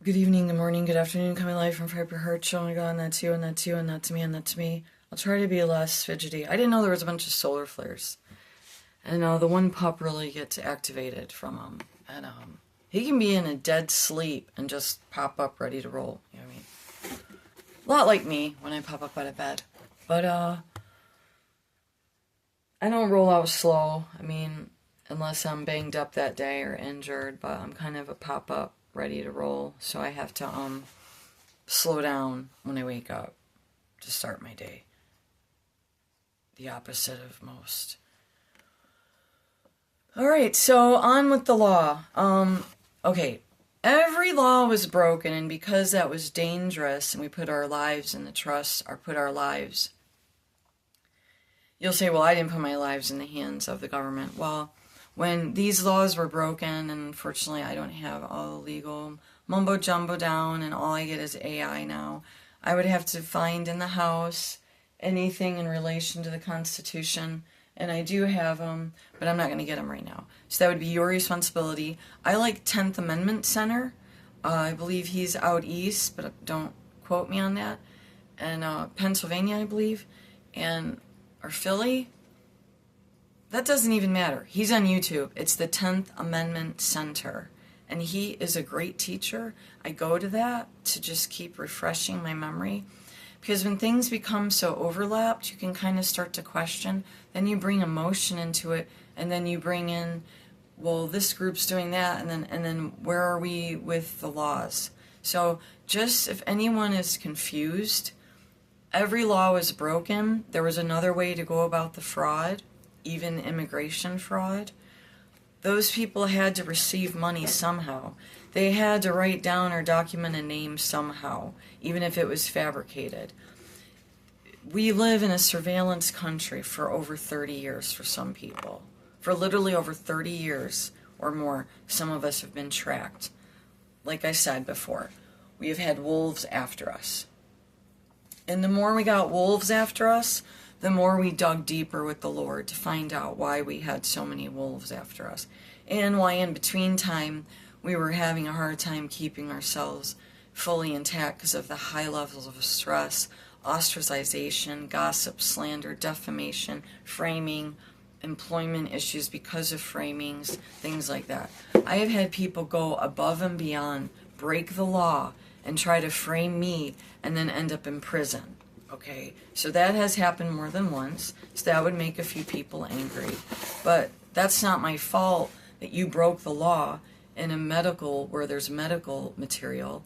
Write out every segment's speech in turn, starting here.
Good evening, good morning, good afternoon, coming live from Piper Heart Show. Oh my god, and that's you, and that's you, and that's me, and that's me. I'll try to be less fidgety. I didn't know there was a bunch of solar flares. And the one pup really gets activated from them. And he can be in a dead sleep and just pop up ready to roll. You know what I mean? A lot like me when I pop up out of bed. But I don't roll out slow. I mean, unless I'm banged up that day or injured. But I'm kind of a pop up, ready to roll. So I have to slow down when I wake up to start my day. The opposite of most. All right, so on with the law. Okay, every law was broken, and because that was dangerous, and we put our lives in the trust, or put our lives. You'll say, well, I didn't put my lives in the hands of the government. Well, when these laws were broken, and unfortunately I don't have all the legal mumbo jumbo down, and all I get is AI now, I would have to find in the House anything in relation to the Constitution. And I do have them, but I'm not going to get them right now. So that would be your responsibility. I like 10th Amendment Center. I believe he's out east, but don't quote me on that. And Pennsylvania, I believe. Or Philly. That doesn't even matter. He's on YouTube. It's the 10th Amendment Center. And he is a great teacher. I go to that to just keep refreshing my memory. Because when things become so overlapped, you can kind of start to question. Then you bring emotion into it, and then you bring in, well, this group's doing that, and then where are we with the laws? So just if anyone is confused, every law was broken. There was another way to go about the fraud, even immigration fraud. Those people had to receive money somehow. They had to write down or document a name somehow, even if it was fabricated. We live in a surveillance country for over 30 years for some people. For literally over 30 years or more, some of us have been tracked. Like I said before, we have had wolves after us. And the more we got wolves after us, the more we dug deeper with the Lord to find out why we had so many wolves after us. And why in between time, we were having a hard time keeping ourselves fully intact because of the high levels of stress, ostracization, gossip, slander, defamation, framing, employment issues because of framings, things like that. I have had people go above and beyond, break the law, and try to frame me and then end up in prison. Okay, so that has happened more than once, so that would make a few people angry. But that's not my fault that you broke the law in a medical, where there's medical material,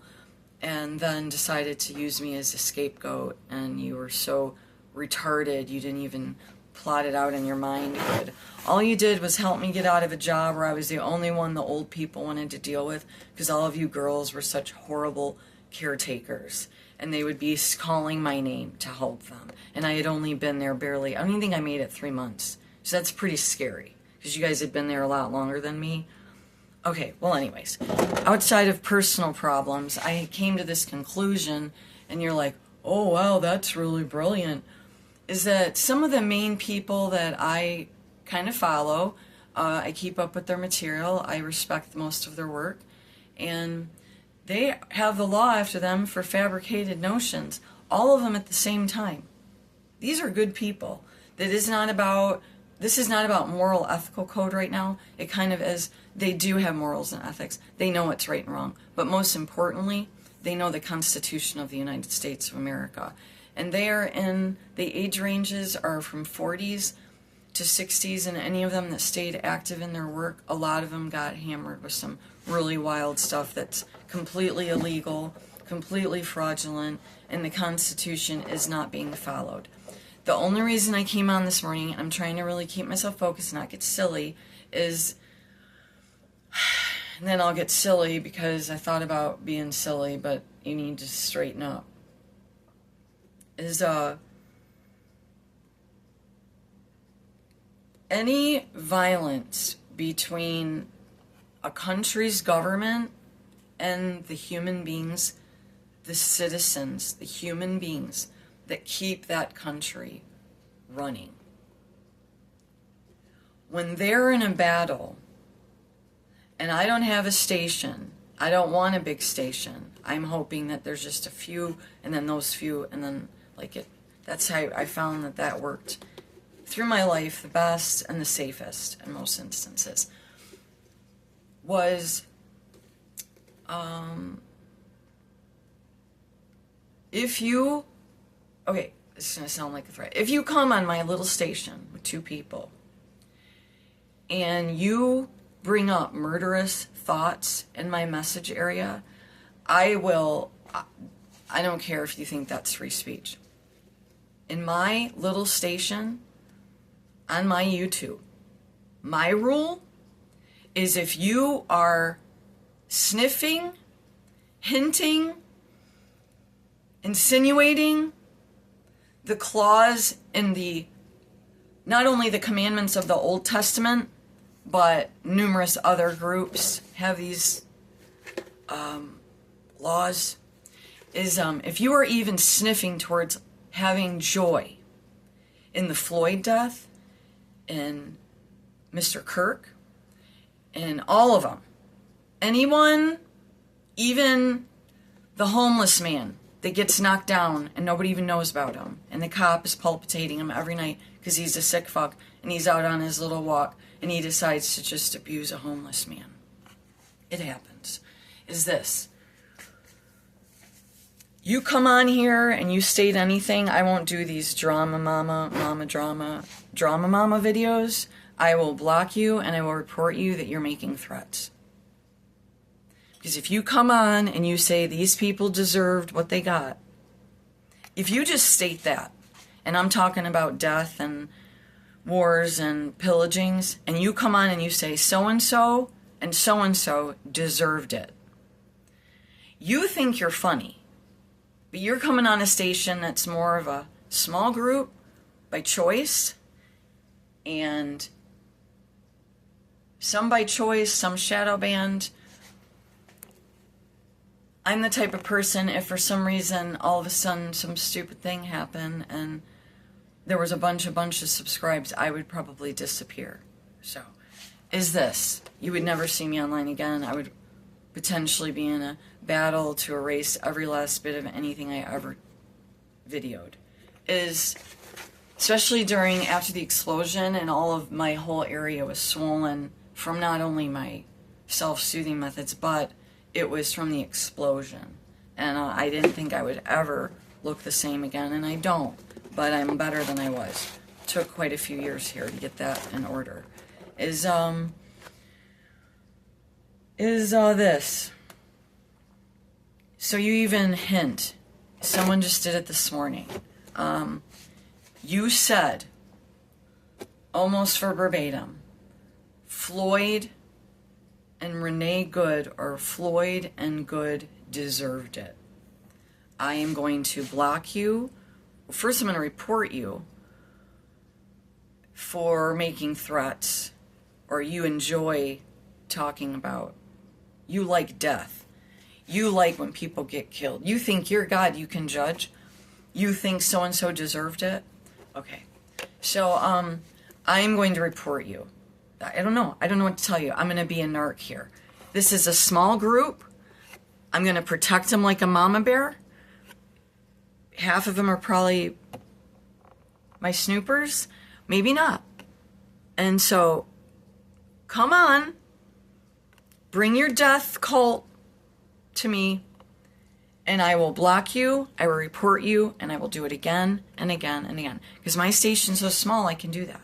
and then decided to use me as a scapegoat, and you were so retarded you didn't even plot it out in your mind good. All you did was help me get out of a job where I was the only one the old people wanted to deal with, because all of you girls were such horrible caretakers, and they would be calling my name to help them, and I had only been there barely, I don't even think I made it 3 months, so that's pretty scary, because you guys had been there a lot longer than me. Okay, well anyways, outside of personal problems, I came to this conclusion, and you're like, oh wow, that's really brilliant, is that some of the main people that I kind of follow, I keep up with their material, I respect most of their work, and they have the law after them for fabricated notions, all of them at the same time. These are good people. This is not about moral, ethical code right now. It kind of is. They do have morals and ethics. They know what's right and wrong. But most importantly, they know the Constitution of the United States of America. And they are in, the age ranges are from 40s to 60s, and any of them that stayed active in their work, a lot of them got hammered with some really wild stuff that's completely illegal, completely fraudulent, and the Constitution is not being followed. The only reason I came on this morning, and I'm trying to really keep myself focused and not get silly, is, and then I'll get silly because I thought about being silly, but you need to straighten up, is any violence between a country's government and the human beings, the citizens, the human beings that keep that country running. When they're in a battle, and I don't have a station, I don't want a big station, I'm hoping that there's just a few, and then those few, and then that's how I found that worked through my life the best and the safest in most instances. Was if you, okay, this is going to sound like a threat. If you come on my little station with 2 people and you bring up murderous thoughts in my message area, I don't care if you think that's free speech. In my little station on my YouTube, my rule is if you are sniffing, hinting, insinuating the clause in not only the commandments of the Old Testament, but numerous other groups have these laws, is if you are even sniffing towards having joy in the Floyd death, in Mr. Kirk, in all of them, anyone, even the homeless man that gets knocked down and nobody even knows about him, and the cop is palpitating him every night because he's a sick fuck and he's out on his little walk and he decides to just abuse a homeless man. It happens. Is this: you come on here and you state anything, I won't do these drama mama videos. I will block you and I will report you that you're making threats. Because if you come on and you say these people deserved what they got, if you just state that, and I'm talking about death and wars and pillagings, and you come on and you say so-and-so and so-and-so deserved it, you think you're funny, but you're coming on a station that's more of a small group by choice, and some by choice, some shadow banned. I'm the type of person, if for some reason all of a sudden some stupid thing happened and there was a bunch of subscribes, I would probably disappear. So, is this: you would never see me online again. I would potentially be in a battle to erase every last bit of anything I ever videoed. Is, especially after the explosion and all of my whole area was swollen from not only my self-soothing methods, but it was from the explosion. And I didn't think I would ever look the same again, and I don't. But I'm better than I was. Took quite a few years here to get that in order. Is this. So you even hint. Someone just did it this morning. You said, almost for verbatim, Floyd and Renee Good, or Floyd and Good, deserved it. I am going to block you. First, I'm going to report you for making threats, or you enjoy talking about. You like death. You like when people get killed. You think you're God, you can judge. You think so-and-so deserved it. Okay. So, I'm going to report you. I don't know what to tell you. I'm going to be a narc here. This is a small group. I'm going to protect them like a mama bear. Half of them are probably my snoopers. Maybe not. And so, come on. Bring your death cult to me. And I will block you, I will report you, and I will do it again and again and again. Because my station's so small, I can do that.